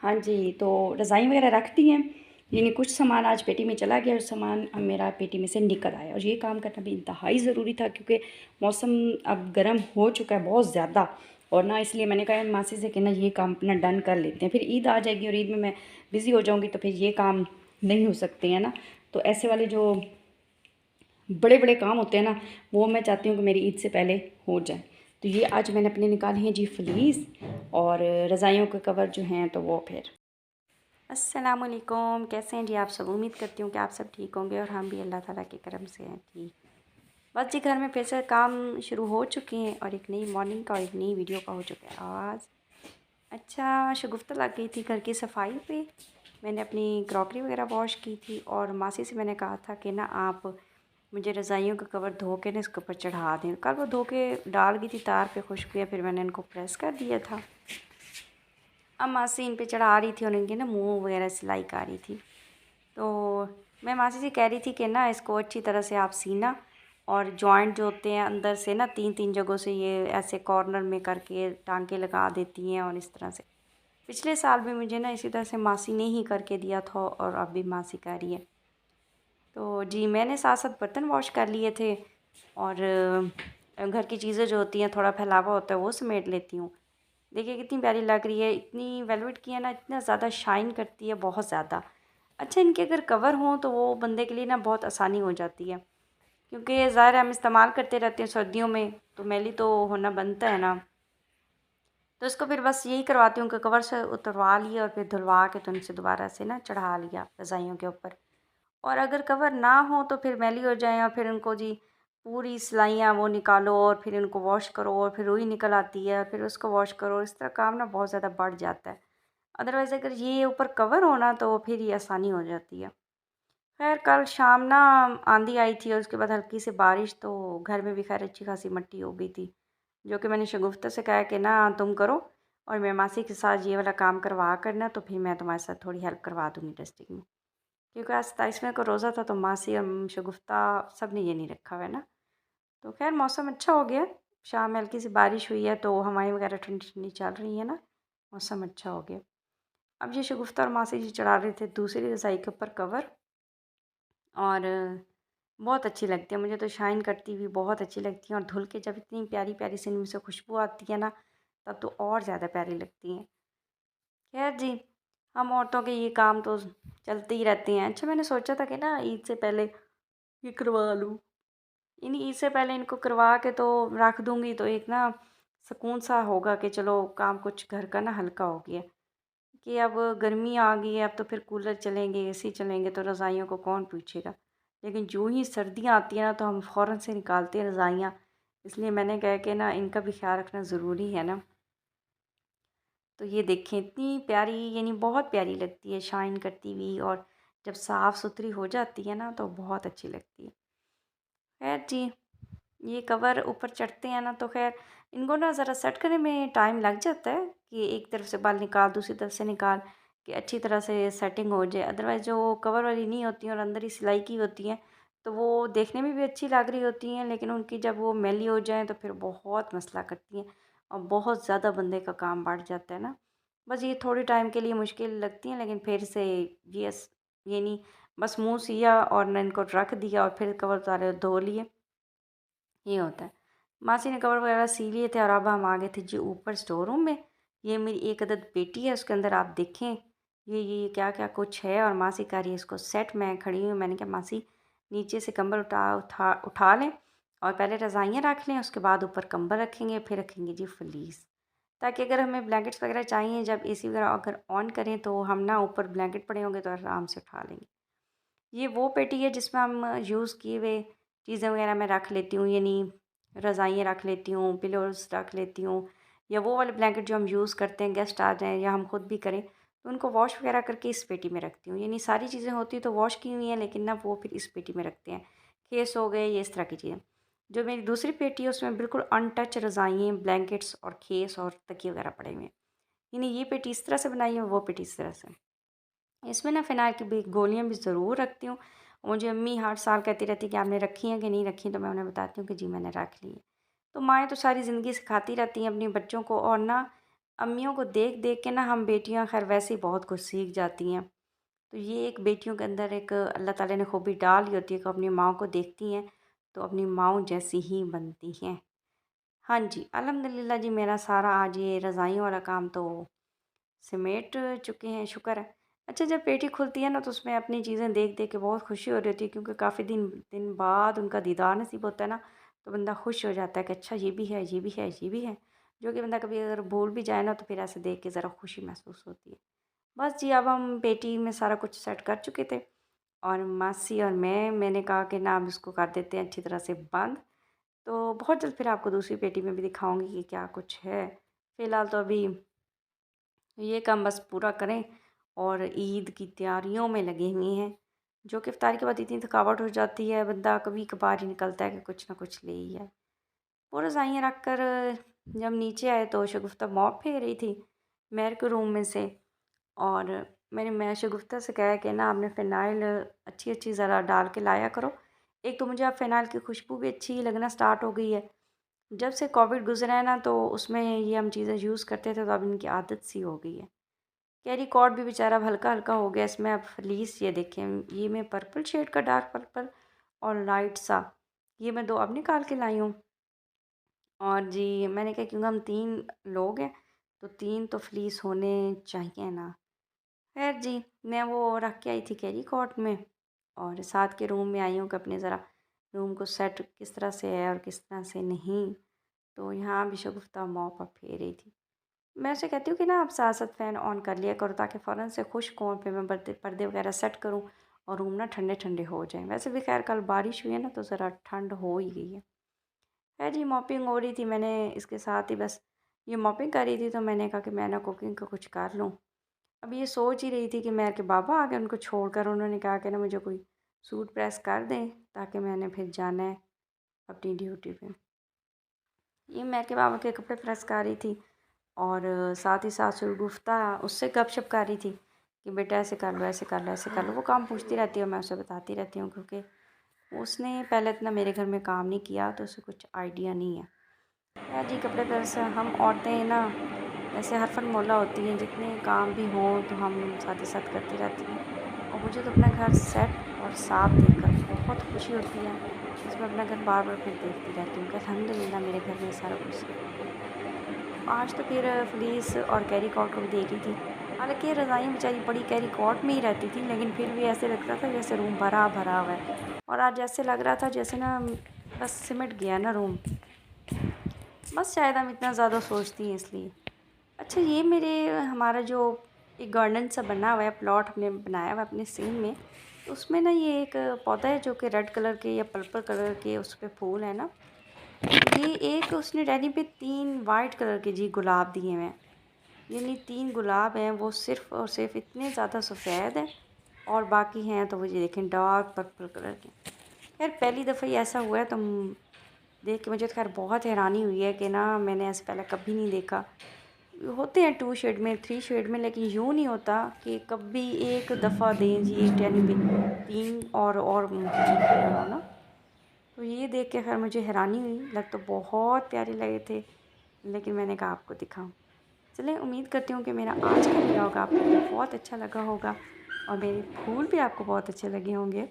हाँ जी, तो रज़ाई वग़ैरह रख दी हैं। यानी कुछ सामान आज पेटी में चला गया और सामान अब मेरा पेटी में से निकल आया और ये काम करना भी इंतहाई ज़रूरी था क्योंकि मौसम अब गर्म हो चुका है बहुत ज़्यादा। और ना इसलिए मैंने कहा मासी से कि ना ये काम अपना डन कर लेते हैं, फिर ईद आ जाएगी और ईद में मैं बिज़ी हो जाऊँगी तो फिर ये काम नहीं हो सकते हैं ना। तो ऐसे वाले जो बड़े बड़े काम होते हैं ना, वो मैं चाहती हूँ कि मेरी ईद से पहले हो जाए। तो ये आज मैंने अपने निकाले हैं जी फ्लीस और रज़ाइयों के कवर जो हैं तो वो फिर अस्सलामुअलैकुम, कैसे हैं जी आप सब। उम्मीद करती हूँ कि आप सब ठीक होंगे और हम भी अल्लाह ताला के करम से हैं ठीक। बस जी घर में फिर से काम शुरू हो चुके हैं और एक नई मॉर्निंग का और एक नई वीडियो का हो चुका है आगाज़। अच्छा, शगुफ्ता लग गई थी घर की सफाई पे। मैंने अपनी क्रॉकरी वगैरह वॉश की थी और मासी से मैंने कहा था कि ना आप मुझे रज़ाइयों का कवर धो के ना इसके ऊपर चढ़ा दें। कल वो धो के डाल गई थी तार पे खुश्क हुई, फिर मैंने इनको प्रेस कर दिया था। अब मासी इन पे चढ़ा रही थी और इनके ना मुँह वगैरह सिलाई कर रही थी। तो मैं मासी से कह रही थी कि ना इसको अच्छी तरह से आप सीना और जॉइंट जो होते हैं अंदर से ना 3-3 जगहों से ये ऐसे कॉर्नर में करके टांके लगा देती हैं और इस तरह से। पिछले साल भी मुझे ना इसी तरह से मासी ने ही करके दिया था और अब भी मासी कर रही है। तो जी मैंने साथ-साथ बर्तन वॉश कर लिए थे और घर की चीज़ें जो होती हैं थोड़ा फैलावा होता है वो समेट लेती हूँ। देखिए कितनी प्यारी लग रही है, इतनी वेलवेट की है ना, इतना ज़्यादा शाइन करती है, बहुत ज़्यादा। अच्छा इनके अगर कवर हों तो वो बंदे के लिए ना बहुत आसानी हो जाती है क्योंकि ज़ाहिर है हम इस्तेमाल करते रहते हैं सर्दियों में तो मैली तो होना बनता है ना। तो इसको फिर बस यही करवाती हूँ कि कवर से उतरवा लिया और फिर धुलवा के तो उनसे दोबारा से ना चढ़ा लिया रज़ाइयों के ऊपर। और अगर कवर ना हो तो फिर मैली हो जाए और फिर उनको जी पूरी सिलाइयाँ वो निकालो और फिर उनको वॉश करो और फिर रुई निकल आती है, फिर उसको वॉश करो, इस तरह काम ना बहुत ज़्यादा बढ़ जाता है। अदरवाइज़ अगर ये ऊपर कवर हो ना तो फिर ये आसानी हो जाती है। खैर कल शाम ना आंधी आई थी और उसके बाद हल्की सी बारिश, तो घर में भी खैर अच्छी खासी मिट्टी हो गई थी, जो कि मैंने शगुफ्ता से कहा कि ना तुम करो और मैं मासी के साथ ये वाला काम करवा करना, तो फिर मैं तुम्हारे साथ थोड़ी हेल्प करवा दूँगी डस्टिंग में। क्योंकि आज 27वें को रोज़ा था तो मासी और शगुफ्ता सब ने ये नहीं रखा हुआ है ना। तो खैर मौसम अच्छा हो गया, शाम में हल्की सी बारिश हुई है तो हवाएं वगैरह ठंडी ठंडी चल रही है ना, मौसम अच्छा हो गया। अब ये शगुफ्ता और मासी जी चढ़ा रहे थे दूसरी रज़ाई के ऊपर कवर और बहुत अच्छी लगती है, मुझे तो शाइन करती हुई बहुत अच्छी लगती हैं और धुल के जब इतनी प्यारी प्यारी सी इनमें से खुशबू आती है ना, तब तो और ज़्यादा प्यारी लगती हैं। खैर जी, हम औरतों के ये काम तो चलते ही रहते हैं। अच्छा मैंने सोचा था कि ना ईद से पहले ये करवा लूँ, ईद से पहले इनको करवा के तो रख दूँगी तो एक ना सुकून सा होगा कि चलो काम कुछ घर का ना हल्का हो गया। कि अब गर्मी आ गई है, अब तो फिर कूलर चलेंगे, एसी चलेंगे तो रज़ाइयों को कौन पूछेगा। लेकिन जो ही सर्दियाँ आती हैं ना तो हम फ़ौरन से निकालते हैं रज़ाइयाँ। इसलिए मैंने कहा कि ना इनका भी ख़्याल रखना ज़रूरी है ना। तो ये देखें इतनी प्यारी, यानी बहुत प्यारी लगती है शाइन करती हुई, और जब साफ़ सुथरी हो जाती है ना तो बहुत अच्छी लगती है। खैर जी, ये कवर ऊपर चढ़ते हैं ना तो खैर इनको ना ज़रा सेट करने में टाइम लग जाता है कि एक तरफ से बाल निकाल दूसरी तरफ से निकाल कि अच्छी तरह से सेटिंग हो जाए। अदरवाइज़ जो कवर वाली नहीं होती हैं और अंदर ही सिलाई की होती हैं तो वो देखने में भी अच्छी लग रही होती हैं, लेकिन उनकी जब वो मैली हो जाएँ तो फिर बहुत मसला करती हैं और बहुत ज़्यादा बंदे का काम बढ़ जाता है ना। बस ये थोड़े टाइम के लिए मुश्किल लगती हैं लेकिन फिर से यस, ये नहीं, बस मुँह सिया और न इनको रख दिया और फिर कवर उतारे धो लिए, ये होता है। मासी ने कवर वगैरह सी लिए थे और अब हम आ गए थे जी ऊपर स्टोर रूम में। ये मेरी एक अदद पेटी है, उसके अंदर आप देखें ये क्या-क्या कुछ है और मासी कह रही है इसको सेट। मैं खड़ी हूँ, मैंने कहा मासी नीचे से कंबल उठा उठा लें और पहले रज़ाइयाँ रख लें, उसके बाद ऊपर कंबल रखेंगे, फिर रखेंगे जी फ़लीस। ताकि अगर हमें ब्लैंकेट्स वगैरह चाहिए जब एसी वगैरह अगर ऑन करें तो हम ना ऊपर ब्लैंकेट पड़े होंगे तो आराम से उठा लेंगे। ये वो पेटी है जिसमें हम यूज़ किए हुए चीज़ें वगैरह मैं रख लेती हूँ, यानी रज़ाइयाँ रख लेती हूँ, पिलोज़ रख लेती हूँ, या वो वाले ब्लैंकेट जो हम यूज़ करते हैं गेस्ट आ जाएँ या हम खुद भी करें तो उनको वॉश वगैरह करके इस पेटी में रखती हूँ। यानी सारी चीज़ें होती तो वॉश की हुई हैं लेकिन ना वो फिर इस पेटी में रखते हैं। खेस हो गए, ये इस तरह की चीज़ें। जो मेरी दूसरी पेटी है उसमें बिल्कुल अनटच रज़ाइयाँ, ब्लैंकेट्स और खेस और तकिए वगैरह पड़े हुए हैं। यानी ये पेटी इस तरह से बनाई है, वो पेटी इस तरह से। इसमें ना फ़िनाइल की भी गोलियाँ भी ज़रूर रखती हूँ। मुझे अम्मी हर साल कहती रहती है कि आपने रखी हैं कि नहीं रखी, तो मैं उन्हें बताती हूँ कि जी मैंने रख ली है। तो माएँ तो सारी ज़िंदगी सिखाती रहती हैं अपने बच्चों को, और ना अम्मियों को देख देख के ना हम बेटियां खैर वैसे ही बहुत कुछ सीख जाती हैं। तो ये एक बेटियों के अंदर एक अल्लाह ताला ने खूबी डाली होती है कि अपनी माँ को देखती हैं तो अपनी माँ जैसी ही बनती हैं। हाँ जी, अल्हम्दुलिल्लाह जी मेरा सारा आज ये रज़ाइयों वाला काम तो समेट चुके हैं, शुक्र है। अच्छा, जब पेटी खुलती है ना तो उसमें अपनी चीज़ें देख देख के बहुत खुशी हो रही होती है, क्योंकि काफ़ी दिन दिन बाद उनका दीदार नसीब होता है ना, तो बंदा खुश हो जाता है कि अच्छा ये भी है, ये भी है, ये भी है। जो कि बंदा कभी अगर भूल भी जाए ना तो फिर ऐसे देख के ज़रा खुशी महसूस होती है। बस जी, अब हम पेटी में सारा कुछ सेट कर चुके थे और मासी और मैंने कहा कि ना अब इसको कर देते हैं अच्छी तरह से बंद। तो बहुत जल्द फिर आपको दूसरी पेटी में भी दिखाऊंगी कि क्या कुछ है। फ़िलहाल तो अभी ये काम बस पूरा करें और ईद की तैयारियों में लगे हुए हैं, जो कि इफ्तारी के बाद इतनी थकावट हो जाती है, बंदा कभी कभार ही निकलता है कि कुछ ना कुछ ले ही आए। वो रज़ाइयाँ रख कर जब नीचे आए तो शगुफ्ता मॉप फेर रही थी मेरे के रूम में से। और मैं शगुफ्ता से कहा कि ना आपने फ़िनाइल अच्छी अच्छी ज़रा डाल के लाया करो। एक तो मुझे अब फ़िनाइल की खुशबू भी अच्छी लगना स्टार्ट हो गई है। जब से कोविड गुज़रा है ना तो उसमें ये हम चीज़ें यूज़ करते थे तो अब इनकी आदत सी हो गई है। कैरी कॉर्ड भी बेचारा अब हल्का-हल्का हो गया, इसमें अब फ्लीस ये देखें, ये मैं पर्पल शेड का डार्क पर्पल और लाइट सा, ये मैं 2 अब निकाल के लाई हूँ। और जी मैंने कहा क्योंकि हम 3 लोग हैं तो 3 तो फ्लीस होने चाहिए ना। खैर जी, मैं वो रख के आई थी कैरी कॉर्ड में और साथ के रूम में आई हूँ कि अपने ज़रा रूम को सेट किस तरह से है और किस तरह से नहीं। तो यहाँ भी शगुफ्ता मॉप अब फेर रही थी। मैं उसे कहती हूँ कि ना आप साथ-साथ फ़ैन ऑन कर लिया करो ताकि फ़ौरन से खुश्क हों, फिर मैं पर्दे पर्दे वगैरह सेट करूँ और रूम ना ठंडे-ठंडे हो जाएँ। वैसे भी ख़ैर कल बारिश हुई है ना तो ज़रा ठंड हो ही गई है। खैर जी, मॉपिंग हो रही थी, मैंने इसके साथ ही बस ये मॉपिंग कर रही थी तो मैंने कहा कि मैं ना कुकिंग का कुछ कर लूँ। अब ये सोच ही रही थी कि मेरे के बाबा आ गए उनको छोड़कर, उन्होंने कहा कि ना मुझे कोई सूट प्रेस कर दें ताकि मैंने फिर जाना है अपनी ड्यूटी पे। ये मेरे के बाबा के कपड़े प्रेस कर रही थी और साथ ही साथ शगुफ्ता उससे गपशप कर रही थी कि बेटा ऐसे कर लो, ऐसे कर लो, ऐसे कर लो। वो काम पूछती रहती है और मैं उसे बताती रहती हूँ, क्योंकि उसने पहले इतना मेरे घर में काम नहीं किया तो उसे कुछ आइडिया नहीं है। यार जी, कपड़े प्रेस हम औरतें ना ऐसे हरफन मौला होती हैं, जितने काम भी हों तो हम साथ ही साथ करती रहती हैं। और मुझे तो अपना घर सेट और साफ देखकर बहुत खुशी होती है। बस मैं अपना घर बार बार फिर देखती रहती हूँ कि अल्हम्दुलिल्लाह मेरे घर में सारा कुछ सही है। आज तो फिर फ़्लीस और कैरी कॉट को भी देख रही थी। हालाँकि ये रज़ाइयाँ बेचारी बड़ी कैरी कॉट में ही रहती थी, लेकिन फिर भी ऐसे लगता था जैसे रूम भरा-भरा हुआ है। और आज ऐसे लग रहा था जैसे ना बस सिमट गया ना रूम। बस शायद हम इतना ज़्यादा सोचती हैं इसलिए। अच्छा, ये मेरे हमारा जो एक गार्डन सा बना हुआ है, प्लॉट हमने बनाया हुआ है अपने सीन में, तो उसमें ना ये एक पौधा है जो कि रेड कलर के या पर्पल कलर के उस पे फूल है ना। ये एक उसने डैडी पे 3 वाइट कलर के जी गुलाब दिए हुए हैं। यानी 3 गुलाब हैं, वो सिर्फ़ और सिर्फ़ इतने ज़्यादा सफ़ेद हैं और बाकी हैं तो वो ये देखें डार्क पर्पल कलर के। ख़ैर पहली दफ़ा ही ऐसा हुआ है तो देख के मुझे तो ख़ैर बहुत हैरानी हुई है कि ना मैंने ऐसे पहले कभी नहीं देखा। होते हैं 2 शेड में, 3 शेड में, लेकिन यूँ नहीं होता कि कभी एक दफ़ा दें जी एक यानी भी 3 और मुख्तलिफ कलर हो ना। तो ये देख के ख़ैर मुझे हैरानी हुई, लग तो बहुत प्यारे लगे थे, लेकिन मैंने कहा आपको दिखाऊँ। चलिए, उम्मीद करती हूँ कि मेरा आज का व्लॉग आपको बहुत अच्छा लगा होगा और मेरे फूल भी आपको बहुत अच्छे लगे होंगे।